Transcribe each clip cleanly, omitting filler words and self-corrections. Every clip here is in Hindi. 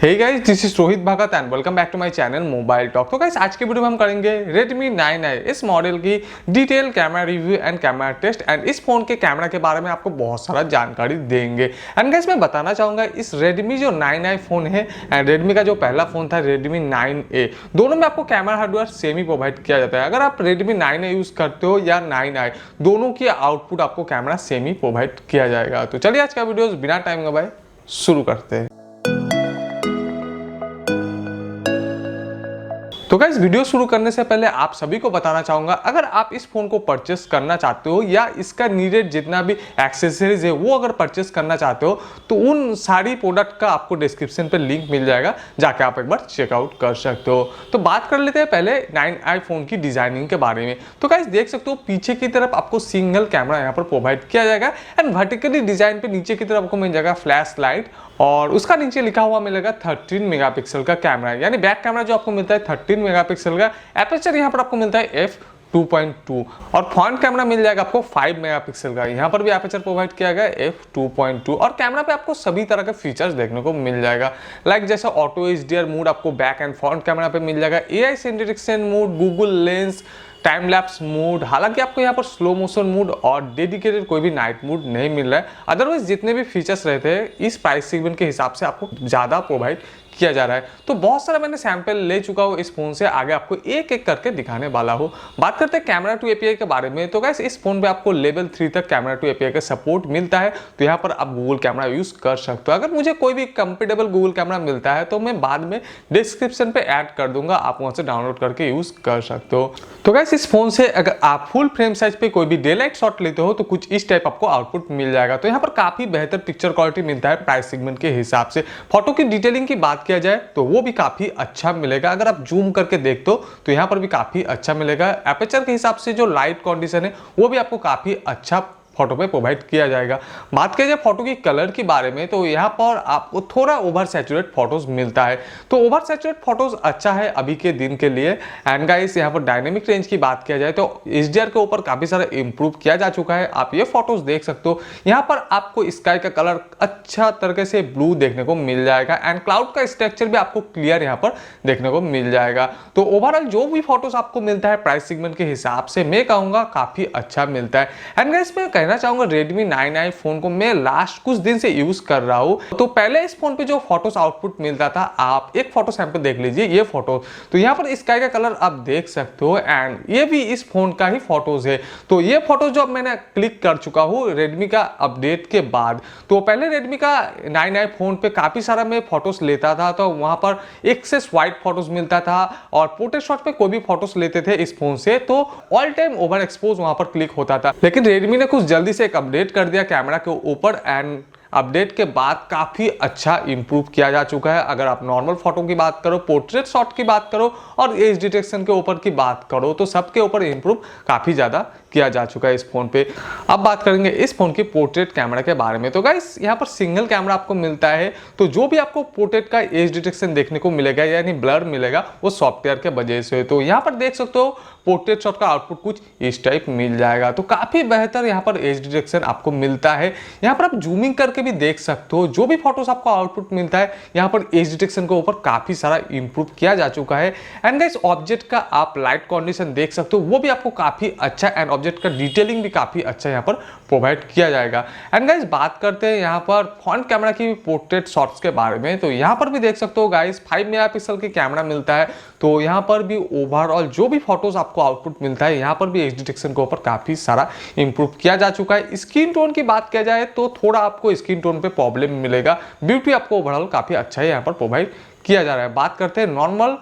Hey guys, this is Rohit Bhagat and welcome back to my channel mobile talk. तो गाइस, आज के वीडियो में हम करेंगे Redmi 9i इस मॉडल की detail camera review and camera test and इस फोन के कैमरा के बारे में आपको बहुत सारा जानकारी देंगे। एंड गाइस, मैं बताना चाहूंगा इस Redmi जो 9i फोन है एंड Redmi का जो पहला फोन था Redmi 9a, दोनों में आपको कैमरा हार्डवेयर सेम ही प्रोवाइड किया जाता है। अगर आप Redmi 9a यूज करते हो या 9i, दोनों की आउटपुट आपको कैमरा सेम ही प्रोवाइड किया जाएगा। तो चलिए आज का वीडियो बिना टाइम गवाए शुरू करते हैं। तो गाइस, वीडियो शुरू करने से पहले आप सभी को बताना चाहूंगा, अगर आप इस फोन को परचेस करना चाहते हो या इसका नीडेड जितना भी एक्सेसरीज है वो अगर परचेस करना चाहते हो तो उन सारी प्रोडक्ट का आपको डिस्क्रिप्शन पे लिंक मिल जाएगा, जाके आप एक बार चेकआउट कर सकते हो। तो बात कर लेते हैं पहले 9i फोन की डिजाइनिंग के बारे में। तो गाइस, देख सकते हो पीछे की तरफ आपको सिंगल कैमरा यहाँ पर प्रोवाइड किया जाएगा एंड वर्टिकली डिजाइन पे नीचे की तरफ आपको मिल जाएगा फ्लैश लाइट और उसका नीचे लिखा हुआ मिलेगा 13 मेगापिक्सल का कैमरा, यानी बैक कैमरा जो आपको मिलता है 13 मेगापिक्सल का। एपर्चर यहाँ पर आपको मिलता है f2.2 और फ्रंट कैमरा मिल जाएगा आपको 5 मेगापिक्सल का। यहाँ पर भी एपर्चर प्रोवाइड किया गया f2.2 और कैमरा पे आपको सभी तरह के फीचर्स देखने को मिल जाएगा, लाइक जैसे ऑटो एचडीआर मोड आपको बैक एंड फ्रंट कैमरा पे मिल जाएगा, AI syndication mode, Google lens, time lapse mode. हालांकि आपको यहाँ पर स्लो मोशन मोड और डेडिकेटेड कोई भी नाइट मोड नहीं मिल रहा है। अदरवाइज जितने भी फीचर्स रहते हैं इस प्राइस सेगमेंट के हिसाब से आपको ज़्यादा प्रोवाइड किया जा रहा है। तो बहुत सारा मैंने सैंपल ले चुका हूँ इस फोन से, आगे आपको एक एक करके दिखाने वाला हूँ। बात करते हैं कैमरा टू एपीआई के बारे में। तो गाइस, इस फोन पे आपको लेवल 3 तक कैमरा टू एपीआई का सपोर्ट मिलता है, तो यहाँ पर आप गूगल कैमरा यूज कर सकते हो। अगर मुझे कोई भी कंपेटेबल गूगल कैमरा मिलता है तो मैं बाद में डिस्क्रिप्शन पे ऐड कर दूंगा, आप वहां से डाउनलोड करके यूज कर सकते हो। तो गाइस, इस फोन से अगर आप फुल फ्रेम साइज पे कोई भी डे लाइट शॉट लेते हो तो कुछ इस टाइप आपको आउटपुट मिल जाएगा। तो यहाँ पर काफी बेहतर पिक्चर क्वालिटी मिलता है प्राइस सेगमेंट के हिसाब से। फोटो की डिटेलिंग की बात किया जाए तो वो भी काफी अच्छा मिलेगा। अगर आप जूम करके देखते हो तो यहाँ पर भी काफी अच्छा मिलेगा। एपर्चर के हिसाब से जो लाइट कंडीशन है वो भी आपको काफी अच्छा फोटो पे प्रोवाइड किया जाएगा। बात किया जाए फोटो की कलर के बारे में तो यहाँ पर आपको थोड़ा ओवर सैचुरेट फोटोज मिलता है, तो ओवर सैचुरेट फोटोज अच्छा है अभी के दिन के लिए। एंड गाइस, यहाँ पर डायनेमिक रेंज की बात किया जाए तो एचडीआर के ऊपर काफी सारा इंप्रूव किया जा चुका है। आप ये फोटोज देख सकते हो, यहाँ पर आपको स्काई का कलर अच्छा तरीके से ब्लू देखने को मिल जाएगा एंड क्लाउड का स्ट्रक्चर भी आपको क्लियर यहाँ पर देखने को मिल जाएगा। तो ओवरऑल जो भी फोटोज आपको मिलता है प्राइस सेगमेंट के हिसाब से मैं कहूंगा काफी अच्छा मिलता है। एंड गाइस, मैं कहना चाहूंगा Redmi 9i फोन को मैं लास्ट कुछ दिन से यूज कर रहा हूं। तो पहले इस फोन पे जो फोटोज आउटपुट मिलता था, आप एक फोटो सैंपल देख लीजिए, ये फोटो। तो यहाँ पर स्काई का कलर आप देख सकते हो एंड ये भी इस फोन का ही फोटोज है। तो ये फोटो जो मैंने क्लिक कर चुका हूँ Redmi का अपडेट के बाद। तो पहले Redmi का 9i फोन पे काफी सारा मैं फोटोज लेता था तो वहां पर एक्सेस वाइट फोटोज मिलता था और पोर्ट्रेट शॉट पे कोई भी फोटोज लेते थे इस फोन से तो ऑल टाइम ओवर एक्सपोज वहां पर क्लिक होता था। लेकिन Redmi ने कुछ जल्दी से एक अपडेट कर दिया कैमरा के ऊपर एंड अपडेट के बाद काफी अच्छा इंप्रूव किया जा चुका है। अगर आप नॉर्मल फोटो की बात करो, पोर्ट्रेट शॉट की बात करो और एज डिटेक्शन के ऊपर की बात करो तो सबके ऊपर इंप्रूव काफी ज्यादा किया जा चुका है इस फोन पे। अब बात करेंगे इस फोन की पोर्ट्रेट कैमरा के बारे में। तो गाइस, यहाँ पर सिंगल कैमरा आपको मिलता है, तो जो भी आपको पोर्ट्रेट का एज डिटेक्शन देखने को मिलेगा यानी ब्लर मिलेगा वो सॉफ्टवेयर के वजह से। तो यहाँ पर देख सकते हो पोर्ट्रेट शॉट का आउटपुट कुछ इस टाइप मिल जाएगा, तो काफी बेहतर यहाँ पर एज डिटेक्शन आपको मिलता है। यहाँ पर आप जूमिंग करके भी देख सकते हो, जो भी फोटोज आपको आउटपुट मिलता है यहाँ पर एज डिटेक्शन के ऊपर काफी सारा इंप्रूव किया जा चुका है। एंड गाइस, ऑब्जेक्ट का आप लाइट कंडीशन देख सकते हो, वो भी आपको काफी अच्छा एंड ऑब्जेक्ट का डिटेलिंग भी काफी अच्छा यहाँ पर प्रोवाइड किया जाएगा। एंड गाइस, बात करते हैं यहाँ पर फ्रंट कैमरा की पोर्ट्रेट शॉट्स के बारे में। तो यहाँ पर भी देख सकते हो गाइस 5 मेगापिक्सल की कैमरा मिलता है, तो यहाँ पर भी ओवरऑल जो भी फोटोज आपको आउटपुट मिलता है यहाँ पर भी एज डिटेक्शन के ऊपर काफी सारा इंप्रूव किया जा चुका है। स्किन टोन की बात किया जाए तो थोड़ा आपको स्किन टोन पे प्रॉब्लम मिलेगा, ब्यूटी आपको ओवरऑल काफी अच्छा है यहाँ पर प्रोवाइड किया जा रहा है। बात करते हैं नॉर्मल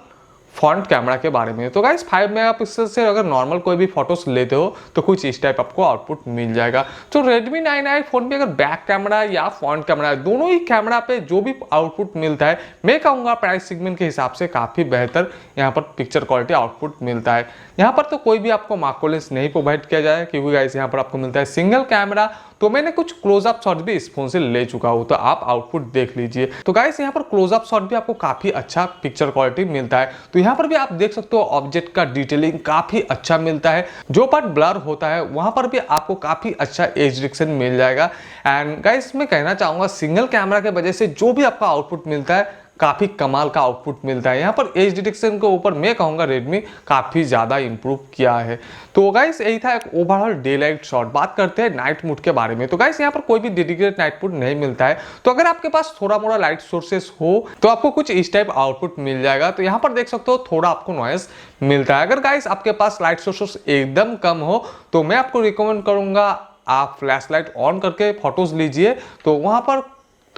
फ्रंट कैमरा के बारे में। तो गाइस, 5 मेगापिक्सल से अगर नॉर्मल कोई भी फोटोज लेते हो तो कुछ इस टाइप आपको आउटपुट मिल जाएगा। तो Redmi 9i फोन पे अगर बैक कैमरा या फ्रंट कैमरा दोनों ही कैमरा पे जो भी आउटपुट मिलता है मैं कहूँगा प्राइस सेगमेंट के हिसाब से काफी बेहतर यहाँ पर पिक्चर क्वालिटी आउटपुट मिलता है। यहाँ पर तो कोई भी आपको माइक्रो लेंस नहीं प्रोवाइड किया जाए क्योंकि गाइस यहाँ पर आपको मिलता है सिंगल कैमरा। तो मैंने कुछ क्लोजअप शॉट भी इस फोन से ले चुका हूँ, तो आप आउटपुट देख लीजिए। तो गाइस, यहाँ पर क्लोजअप शॉट भी आपको काफी अच्छा पिक्चर क्वालिटी मिलता है। तो यहाँ पर भी आप देख सकते हो ऑब्जेक्ट का डिटेलिंग काफी अच्छा मिलता है, जो पार्ट ब्लर होता है वहां पर भी आपको काफी अच्छा एज डिटेक्शन मिल जाएगा। एंड गाइस, मैं कहना चाहूंगा सिंगल कैमरा के वजह से जो भी आपका आउटपुट मिलता है काफ़ी कमाल का आउटपुट मिलता है। यहाँ पर एज डिटेक्शन के ऊपर मैं कहूँगा रेडमी काफ़ी ज़्यादा इंप्रूव किया है। तो गाइस यही था एक ओवरऑल डे लाइट शॉट। बात करते हैं नाइट मोड के बारे में। तो गाइस यहाँ पर कोई भी डेडिकेटेड नाइट मोड नहीं मिलता है, तो अगर आपके पास थोड़ा मोड़ा लाइट सोर्सेस हो तो आपको कुछ इस टाइप आउटपुट मिल जाएगा। तो यहाँ पर देख सकते हो थोड़ा आपको नॉइस मिलता है। अगर गाइस आपके पास लाइट सोर्सेस एकदम कम हो तो मैं आपको रिकमेंड करूंगा आप फ्लैश लाइट ऑन करके फोटोज लीजिए, तो वहां पर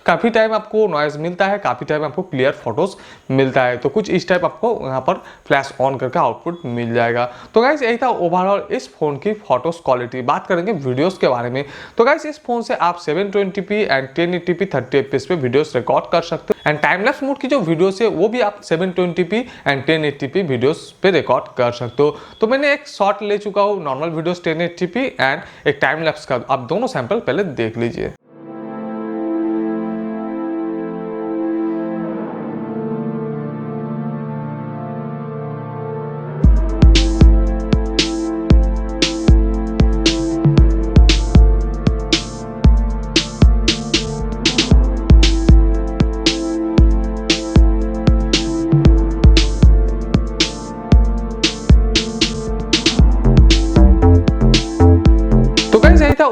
काफ़ी टाइम आपको नॉइज मिलता है, काफ़ी टाइम आपको क्लियर फोटोज मिलता है। तो कुछ इस टाइप आपको यहाँ पर फ्लैश ऑन करके आउटपुट मिल जाएगा। तो गाइस यही था ओवरऑल इस फोन की फोटोज क्वालिटी। बात करेंगे वीडियोस के बारे में। तो गाइस इस फोन से आप 720p एंड 1080p 30fps पे वीडियोस रिकॉर्ड कर सकते हो, एंड टाइम लैप्स मोड की जो वीडियोस है वो भी आप 720p एंड 1080p वीडियोस पे रिकॉर्ड कर सकते हो। तो मैंने एक शॉट ले चुका हूँ नॉर्मल वीडियोस 1080p एंड एक टाइम लैप्स का, आप दोनों सैंपल पहले देख लीजिए।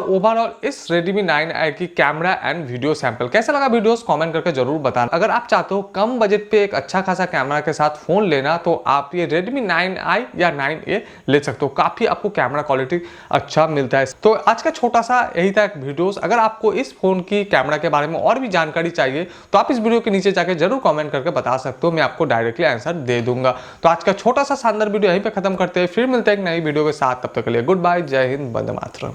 ओवरऑल इस Redmi 9i की कैमरा एंड वीडियो सैंपल कैसा लगा वीडियोस कमेंट करके जरूर बताना। अगर आप चाहते हो कम बजट पे एक अच्छा खासा कैमरा के साथ फोन लेना तो आप ये Redmi 9i या 9a ले सकते हो, काफी आपको कैमरा क्वालिटी अच्छा मिलता है। तो आज का छोटा सा यही था वीडियोस। अगर आपको इस फोन की कैमरा के बारे में और भी जानकारी चाहिए तो आप इस वीडियो के नीचे जाके जरूर कॉमेंट करके बता सकते हो, मैं आपको डायरेक्टली आंसर दे दूंगा। तो आज का छोटा सा शानदार वीडियो यहीं पे खत्म करते हैं, फिर मिलते हैं एक नई वीडियो के साथ। तब तक के लिए गुड बाय, जय हिंद, वंदे मातरम।